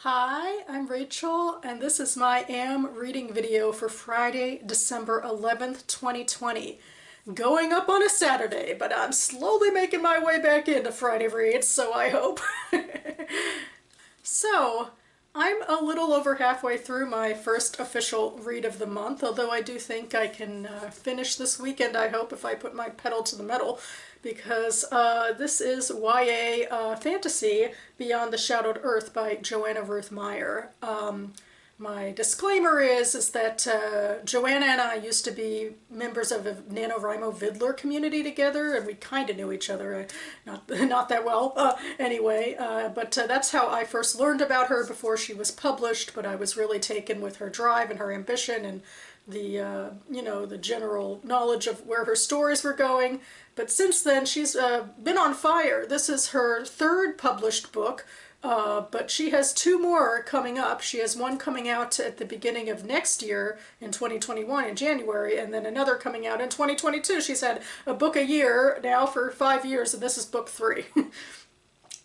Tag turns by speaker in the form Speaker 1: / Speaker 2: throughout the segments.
Speaker 1: Hi, I'm Rachel, and this is my AM reading video for Friday, December 11th, 2020. Going up on a Saturday, but I'm slowly making my way back into Friday reads, so I hope. So, I'm a little over halfway through my first official read of the month, although I do think I can finish this weekend, I hope, if I put my pedal to the metal, because this is YA fantasy Beyond the Shadowed Earth by Joanna Ruth Meyer. My disclaimer is that Joanna and I used to be members of a NaNoWriMo Vidler community together, and we kind of knew each other, not that well anyway, but that's how I first learned about her before she was published, but I was really taken with her drive and her ambition and the, the general knowledge of where her stories were going. But since then, she's been on fire. This is her third published book, but she has two more coming up. She has one coming out at the beginning of next year in 2021 in January, and then another coming out in 2022. She's had a book a year now for 5 years, and this is book 3.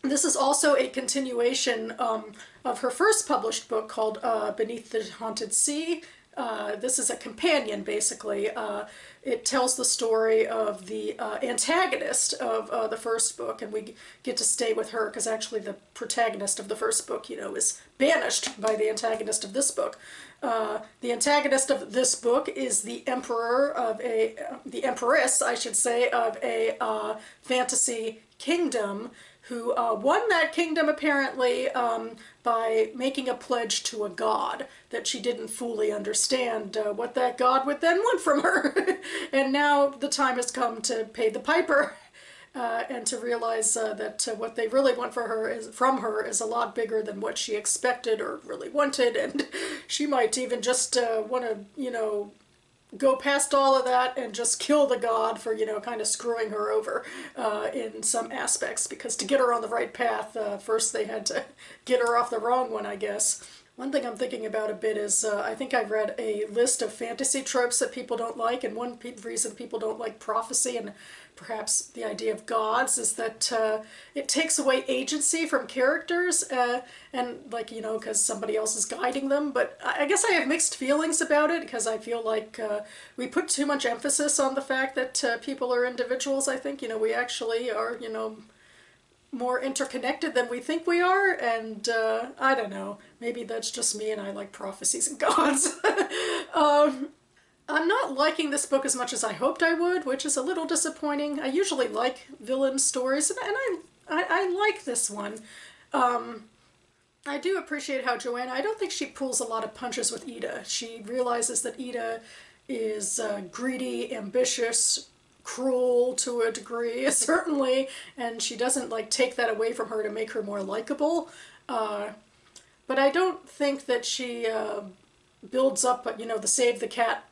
Speaker 1: This is also a continuation of her first published book called Beneath the Haunted Sea. This is a companion, basically. It tells the story of the antagonist of the first book, and we get to stay with her because actually the protagonist of the first book, is banished by the antagonist of this book. The antagonist of this book is the the empress, I should say, of a fantasy kingdom, who won that kingdom apparently by making a pledge to a god that she didn't fully understand what that god would then want from her. And now the time has come to pay the piper and to realize that what they really want from her is a lot bigger than what she expected or really wanted, and she might even just want to, go past all of that and just kill the god for, kind of screwing her over in some aspects, because to get her on the right path, first they had to get her off the wrong one, I guess. One thing I'm thinking about a bit is I think I've read a list of fantasy tropes that people don't like, and one reason people don't like prophecy and perhaps the idea of gods is that it takes away agency from characters, and because somebody else is guiding them. But I guess I have mixed feelings about it, because I feel like we put too much emphasis on the fact that people are individuals. I think, we actually are, more interconnected than we think we are, and I don't know, maybe that's just me and I like prophecies and gods. I'm not liking this book as much as I hoped I would, which is a little disappointing. I usually like villain stories, and I like this one. I do appreciate how Joanna, I don't think she pulls a lot of punches with Ida. She realizes that Ida is greedy, ambitious, cruel to a degree, certainly, and she doesn't take that away from her to make her more likable. But I don't think that she builds up, the Save the Cat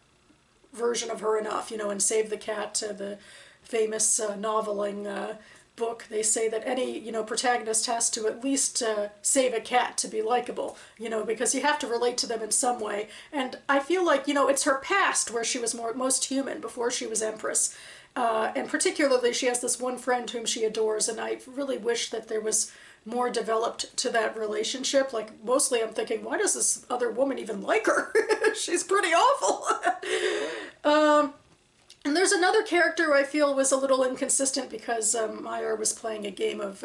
Speaker 1: version of her enough, and Save the Cat, the famous noveling book, they say that any, protagonist has to at least save a cat to be likable, because you have to relate to them in some way. And I feel like, it's her past where she was most human before she was Empress. And particularly she has this one friend whom she adores, and I really wish that there was more developed to that relationship. Mostly I'm thinking, why does this other woman even like her? She's pretty awful. And there's another character I feel was a little inconsistent, because Meyer was playing a game of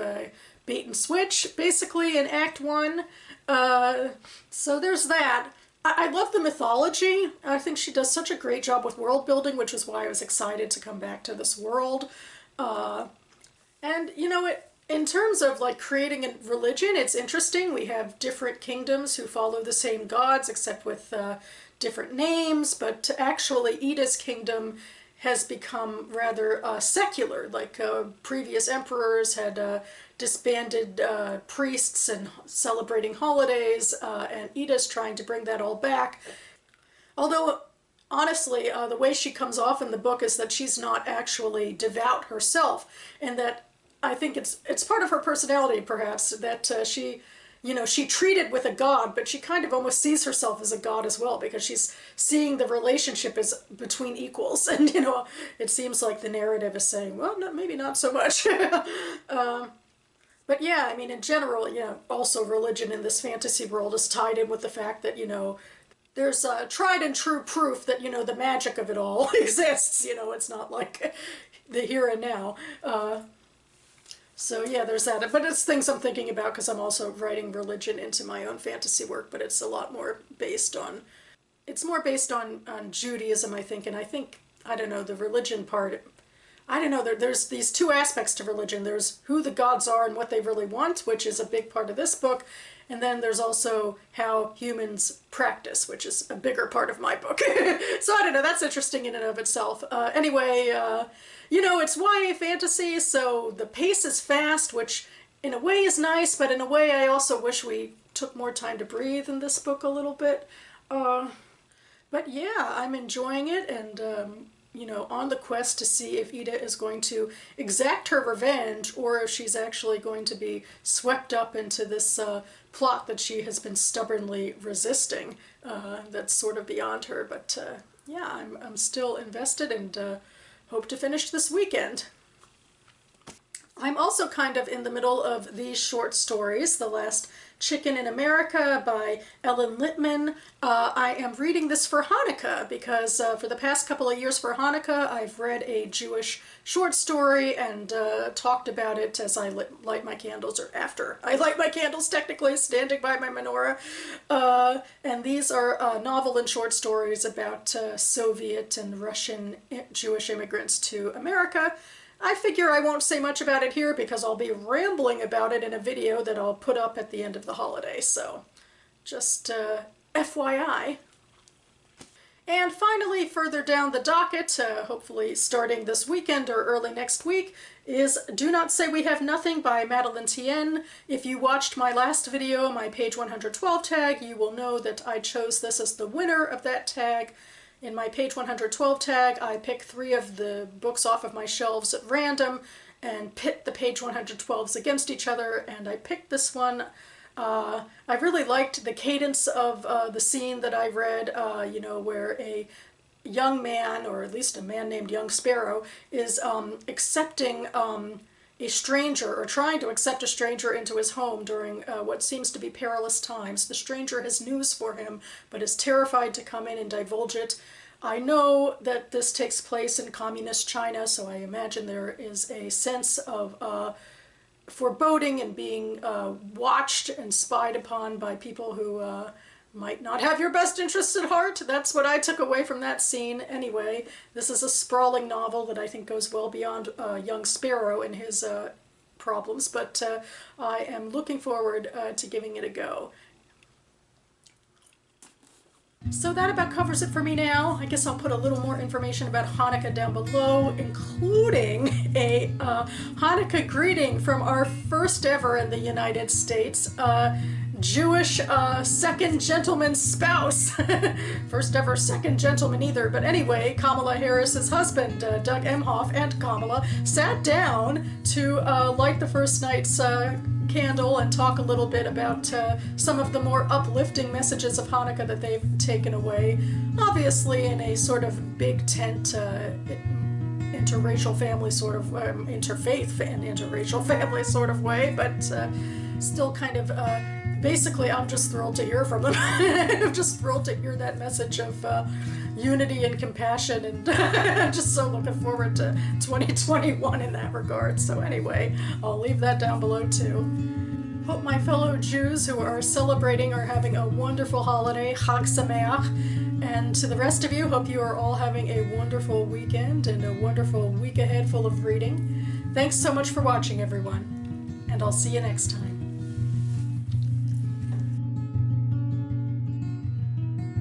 Speaker 1: bait and switch, basically, in Act 1. So there's that. I love the mythology. I think she does such a great job with world building, which is why I was excited to come back to this world. And, in terms of creating a religion, it's interesting. We have different kingdoms who follow the same gods, except with different names, but actually Ida's kingdom has become rather secular. Previous emperors had disbanded priests and celebrating holidays, and Ida's trying to bring that all back. Although, honestly, the way she comes off in the book is that she's not actually devout herself, and that I think it's part of her personality, perhaps, that she treated with a god, but she kind of almost sees herself as a god as well, because she's seeing the relationship as between equals. And, it seems like the narrative is saying, well, no, maybe not so much. But yeah, I mean, in general, also religion in this fantasy world is tied in with the fact that, there's tried and true proof that, the magic of it all exists. It's not like the here and now. So yeah, there's that. But it's things I'm thinking about because I'm also writing religion into my own fantasy work, but it's a lot more based on, it's more based on Judaism, I think. And I think, I don't know, the religion part, I don't know, there's these two aspects to religion. There's who the gods are and what they really want, which is a big part of this book. And then there's also how humans practice, which is a bigger part of my book. So I don't know, that's interesting in and of itself. Anyway, it's YA fantasy, so the pace is fast, which in a way is nice, but in a way I also wish we took more time to breathe in this book a little bit. But yeah, I'm enjoying it, and on the quest to see if Ida is going to exact her revenge or if she's actually going to be swept up into this plot that she has been stubbornly resisting. That's sort of beyond her, but yeah, I'm still invested and hope to finish this weekend. I'm also kind of in the middle of these short stories, The Last Chicken in America by Ellen Litman. I am reading this for Hanukkah because for the past couple of years for Hanukkah I've read a Jewish short story and talked about it as I light my candles, or after I light my candles, technically, standing by my menorah. And these are novel and short stories about Soviet and Russian Jewish immigrants to America. I figure I won't say much about it here because I'll be rambling about it in a video that I'll put up at the end of the holiday, so just FYI. And finally, further down the docket, hopefully starting this weekend or early next week, is Do Not Say We Have Nothing by Madeleine Thien. If you watched my last video, my page 112 tag, you will know that I chose this as the winner of that tag. In my page 112 tag, I pick 3 of the books off of my shelves at random and pit the page 112s against each other, and I picked this one. I really liked the cadence of the scene that I read, where a young man, or at least a man named Young Sparrow, is accepting a stranger, or trying to accept a stranger into his home during what seems to be perilous times. The stranger has news for him, but is terrified to come in and divulge it. I know that this takes place in communist China, so I imagine there is a sense of foreboding and being watched and spied upon by people who might not have your best interests at heart. That's what I took away from that scene. Anyway, this is a sprawling novel that I think goes well beyond Young Sparrow and his problems, but I am looking forward to giving it a go. So that about covers it for me now. I guess I'll put a little more information about Hanukkah down below, including a Hanukkah greeting from our first ever in the United States Jewish second gentleman's spouse. First ever second gentleman either, but anyway, Kamala Harris's husband, Doug Emhoff, and Kamala sat down to light the first night's candle and talk a little bit about some of the more uplifting messages of Hanukkah that they've taken away, obviously in a sort of big tent interracial family sort of interfaith and interracial family sort of way, but still kind of basically I'm just thrilled to hear from them. I'm just thrilled to hear that message of unity and compassion, and I'm just so looking forward to 2021 in that regard. So anyway, I'll leave that down below too. Hope my fellow Jews who are celebrating are having a wonderful holiday, Chag Sameach, and to the rest of you, hope you are all having a wonderful weekend and a wonderful week ahead full of reading. Thanks so much for watching, everyone, and I'll see you next time.